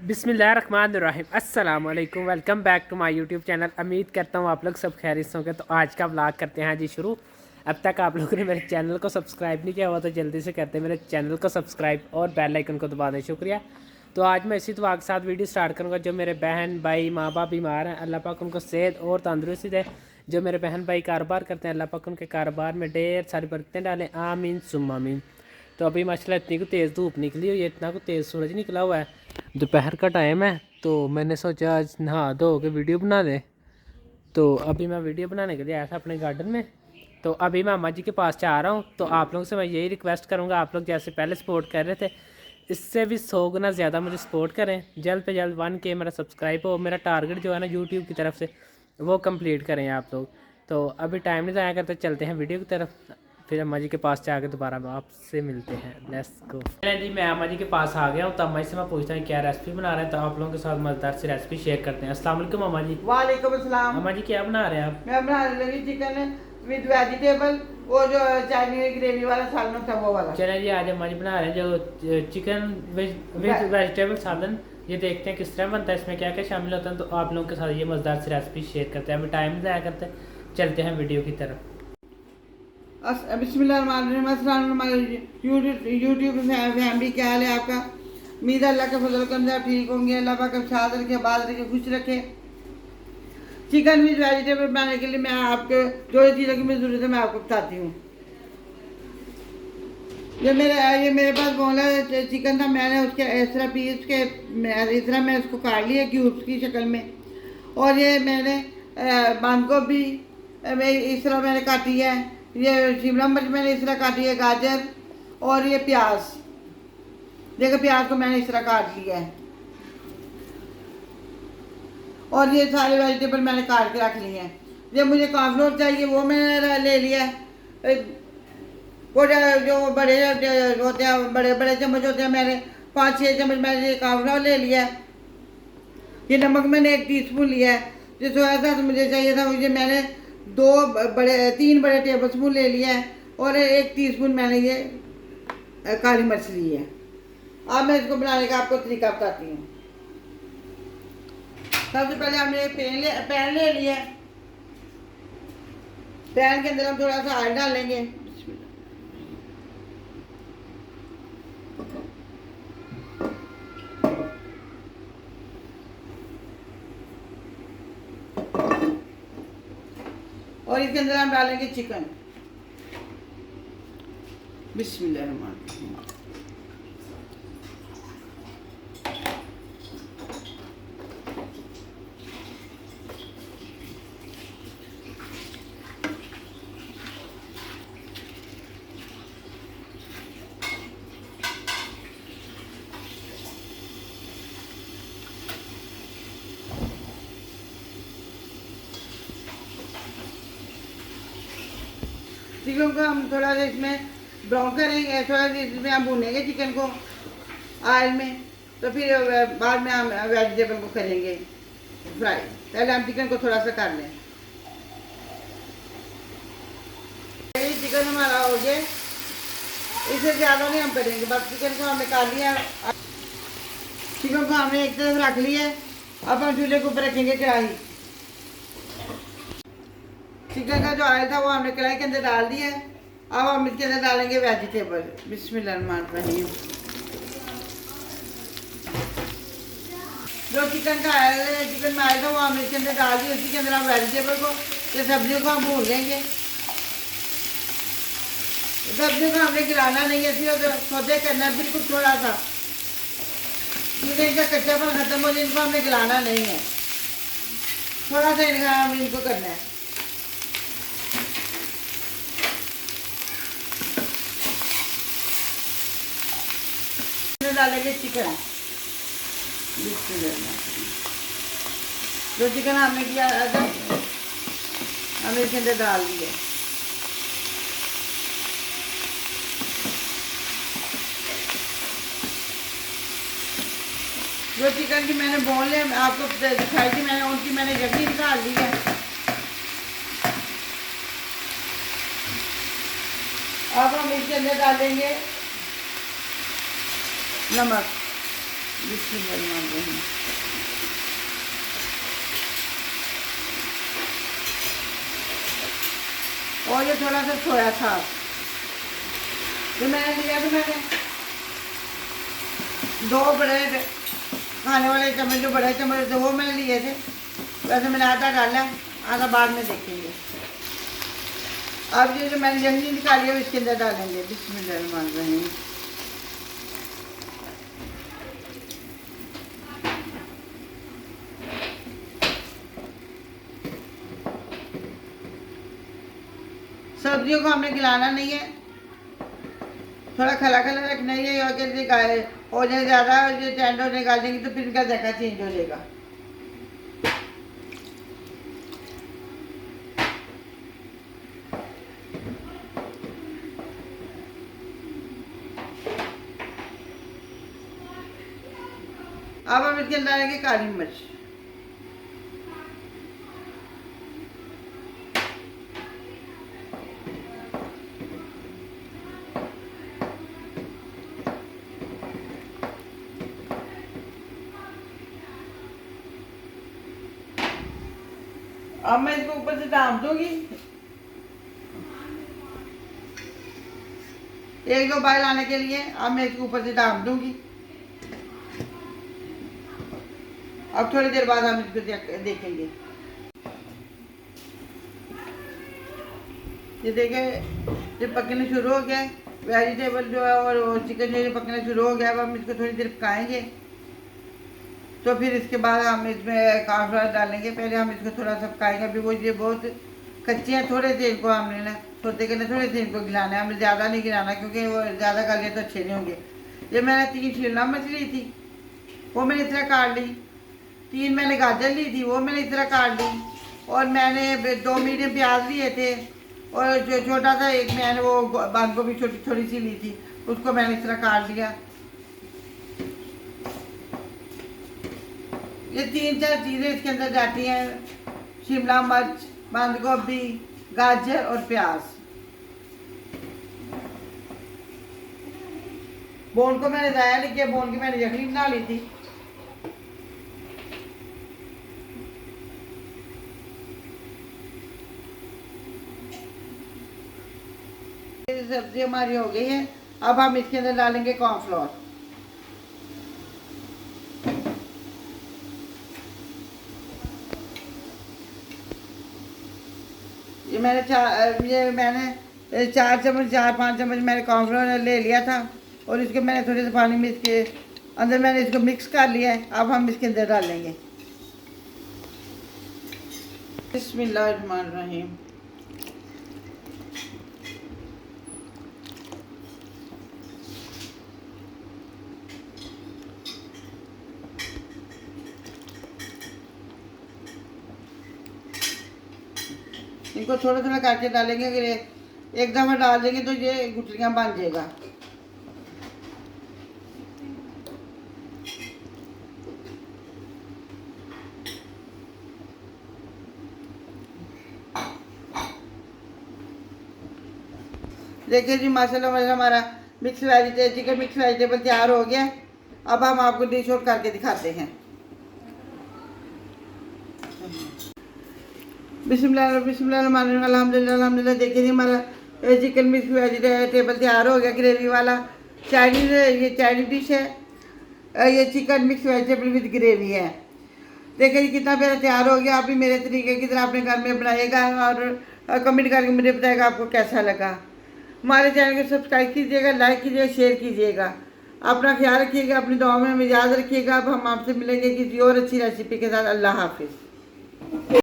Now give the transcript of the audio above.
बिस्मिल्लाहिर्रहमानिर्रहीम अस्सलाम वालेकुम। Welcome back to my YouTube channel. उम्मीद करता हूँ आप लोग सब खैरियत से होंगे। तो आज का व्लॉग करते हैं जी शुरू। अब तक आप लोगों ने मेरे चैनल को सब्सक्राइब नहीं किया हुआ तो जल्दी से करते हैं मेरे चैनल को सब्सक्राइब और बेल आइकन को दबा दें, शुक्रिया। तो आज मैं इसी दुआ के साथ वीडियो स्टार्ट करूँगा। जो मेरे बहन भाई माँ बाप बीमार हैं, अल्लाह पाक उनको सेहत और तंदुरुस्ती दे। जो मेरे बहन भाई कारोबार करते हैं, अल्लाह पाक उनके कारोबार में ढेर सारी बरकतें डालें, आमीन सुम्मा आमीन। तो अभी माशाल्लाह इतनी को तेज़ धूप निकली हुई है, इतना को तेज़ सूरज निकला हुआ है, दोपहर का टाइम है। तो मैंने सोचा आज नहा धो के वीडियो बना दें। तो अभी मैं वीडियो बनाने के लिए आया था अपने गार्डन में। तो अभी मैं अम्मा जी के पास जा रहा हूँ। तो आप लोगों से मैं यही रिक्वेस्ट करूँगा, आप लोग जैसे पहले सपोर्ट कर रहे थे, इससे भी 100 गुना ज़्यादा मुझे सपोर्ट करें। जल्द से जल्द 1K मेरा सब्सक्राइब हो। मेरा टारगेट जो है ना यूट्यूब की तरफ से, वो कंप्लीट करें आप लोग। तो अभी टाइम नहीं ज़ाया करते, चलते हैं वीडियो की तरफ। फिर अम्मा जी के पास जाके दोबारा आपसे मिलते हैं। Let's go. जी मैं अम्मा जी के पास आ गया हूँ। तो अम्मा जी से मैं पूछता हूँ क्या रेसिपी बना रहे हैं। तो आप लोगों के साथ मज़ेदार सी रेसिपी शेयर करते हैं। अस्सलाम वालेकुम अम्मा जी। वालेकुम अस्सलाम। अम्मा जी क्या बना रहे हैं आप? मैं बनाने लगी चिकन विद वेजिटेबल, वो जो चाइनीज ग्रेवी वाला सालन था वो वाला। चलें जी, आज अम्मा जी बना रहे हैं जो चिकन विद वेजिटेबल सालन। ये देखते हैं किस तरह बनता है, इसमें क्या क्या शामिल होता है। तो आप लोगों के साथ ये मज़ेदार सी रेसिपी शेयर करते हैं। अभी टाइम ज़ाया करते हैं, चलते हैं वीडियो की तरफ। यूट्यूब फैमिली क्या हाल है आपका? उम्मीद है अल्लाह के फजल करम से आप ठीक होंगे। अल्लाह पाक आप साथ रखे, बात रखे, खुश रखे। चिकन विद वेजिटेबल बनाने के लिए मैं आपको जो चीज़ों की मुझे ज़रूरत है मैं आपको बताती हूँ। ये मेरे पास बोला चिकन था। मैंने उसके इस तरह पीस के इस तरह मैं उसको काट लिया क्यूब्स की शक्ल में। और ये मैंने बंद गोभी इस तरह मैंने काटी है। ये शिमला मिर्च मैंने इस तरह काटी है, गाजर और ये प्याज। देखो प्याज को मैंने इस तरह काट लिया है। और ये सारे वेजिटेबल मैंने काट के रख लिए हैं। ये मुझे कॉर्नफ्लोर चाहिए, वो मैंने ले लिया है। वो जो बड़े होते हैं, बड़े बड़े चम्मच होते हैं, मैंने 5-6 चम्मच मैंने कॉर्नफ्लोर ले लिया है। ये नमक मैंने 1 टीस्पून लिया है। जो सोया सॉस मुझे चाहिए था, मुझे मैंने 3 बड़े टेबल स्पून ले लिया है। और 1 टीस्पून मैंने ये काली मिर्च ली है। अब मैं इसको बनाने का आपको तरीका बताती हूँ। सबसे पहले हमने पैन ले लिया है। पैन के अंदर हम थोड़ा सा ऑयल डालेंगे। और इसके अंदर हम डालेंगे चिकन। बिस्मिल्लाहिर्रहमानिर्रहीम। चिकन को हम थोड़ा सा इसमें ब्राउन करेंगे, थोड़ा सा इसमें हम भूनेंगे चिकन को ऑयल में। तो फिर बाद में हम वेजिटेबल को करेंगे फ्राई। पहले हम चिकन को थोड़ा सा कर लें। चिकन हमारा हो गया, इससे ज़्यादा नहीं हम करेंगे। बस चिकन को हमने काट लिया। चिकन को हमने एक तरफ रख लिया। अब हम चूल्हे के ऊपर रखेंगे कढ़ाई। चिकन का जो ऑयल था वो हमने कढ़ाई के अंदर डाल दिया है। अब हम इसके अंदर डालेंगे वेजिटेबल। बिस्मिल्लाहिर्रहमानिर्रहीम। जो चिकन का ऑयल चिकन में आया था वो हमने इसके अंदर डाल दिया। उसी के अंदर हम वेजिटेबल को या सब्जियों को हम भून लेंगे। सब्जियों को हमने गिराना नहीं है, सिर्फ सौदे करना है बिल्कुल थोड़ा सा। इनका कच्चापन खत्म हो जाए, इनको हमने गिराना नहीं है, थोड़ा सा इनको करना है। डालेंगे चिकन। जो चिकन हमने किया था हमने इसके अंदर डाल दिया। जो चिकन की मैंने बोन आपको दिखाई थी, मैंने उनकी मैंने जगह निकाल दी है। अब हम इसके अंदर डालेंगे नमक। बिस्मिल्लाहिर्रहमानिर्रहीम। और ये थोड़ा सा सोया था तो मैंने लिया, तो मैंने 2 बड़े खाने वाले चम्मच, जो बड़े चम्मच थे वो मैंने लिए थे। वैसे मैंने आधा डाला, आधा बाद में देखेंगे। अब ये जो मैंने यखनी निकाली है इसके अंदर डालेंगे। बिस्मिल्लाहिर्रहमानिर्रहीम। सब्जियों को हमने गिलाना नहीं है, थोड़ा खला खला रखना ही है। और हो जाए ज़्यादा जो टेंडर निकाल देंगे तो फिर इनका जायका चेंज हो जाएगा। अब हम इसके अंदर डालेंगे काली मिर्च। अब मैं इसको ऊपर से ढाँप दूंगी। 1-2 बार आने के लिए अब मैं इसको ऊपर से ढाँप दूंगी। अब थोड़ी देर बाद हम इसको देखेंगे। ये देखें जब पकने शुरू हो गया वेजिटेबल जो है और चिकन जो है पकना शुरू हो गया। अब हम इसको थोड़ी देर पकाएंगे तो फिर इसके बाद हम इसमें कॉर्नफ्लावर डालेंगे। पहले हम इसको थोड़ा सा पकाएंगे। अभी वो ये बहुत कच्चे हैं, थोड़े से इनको हमने ना सोते के लिए थोड़े से इनको गिलाना है। हमें ज़्यादा नहीं गिलाना क्योंकि वो ज़्यादा गले तो अच्छे नहीं होंगे। ये मैंने 3 शिमला मिर्च ली थी, वो मैंने इस तरह काट ली। 3 मैंने गाजर ली थी, वो मैंने इस तरह काट ली। और मैंने 2 मीडियम प्याज लिए थे और जो छोटा सा एक मैंने वो बंद गोभी छोटी थोड़ी सी ली थी, उसको मैंने इस तरह काट लिया। ये 3-4 चीज़ें इसके अंदर जाती हैं, शिमला मिर्च, बंद गोभी, गाजर और प्याज। बोन को मैंने ज़ाया नहीं किया, बोन की मैंने यखनी बना ली थी। सब्जी हमारी हो गई है। अब हम इसके अंदर डालेंगे कॉर्नफ्लोर। ये मैंने 4 चम्मच 4-5 चम्मच मैंने कॉर्नफ्लोर ले लिया था और इसके मैंने थोड़े से पानी में इसके अंदर मैंने इसको मिक्स कर लिया है। अब हम इसके अंदर डालेंगे। बिस्मिल्लाहिर्रहमानिर्रहीम। इनको थोड़ा थोड़ा करके डालेंगे। अगर एक दफ़ा डाल देंगे तो ये गुठलियाँ बन जाएगा। देखिए जी माशाल्लाह माशाल्लाह हमारा mix vegetable chicken mix vegetable तैयार हो गया। अब हम आपको डिश आउट करके दिखाते हैं। बिस्मिल्लाहिर्रहमानिर्रहीम अल्हम्दुलिल्लाह अल्हम्दुलिल्लाह। देखिए जी हमारा चिकन मिक्स वेजिटेबल तैयार हो गया, ग्रेवी वाला। चाइनीज़ ये चाइनीज़ डिश है। ये chicken mix vegetable with gravy है। देखिए जी कितना प्यारा तैयार हो गया। आप भी मेरे तरीके की तरह अपने घर में बनाइएगा और कमेंट करके मुझे बताएगा आपको कैसा लगा। हमारे चैनल को सब्सक्राइब कीजिएगा, लाइक कीजिएगा, शेयर कीजिएगा। अपना ख्याल रखिएगा, अपनी दुआओं में हमें याद रखिएगा। अब हम आपसे मिलेंगे किसी और अच्छी रेसिपी के साथ। अल्लाह हाफिज़।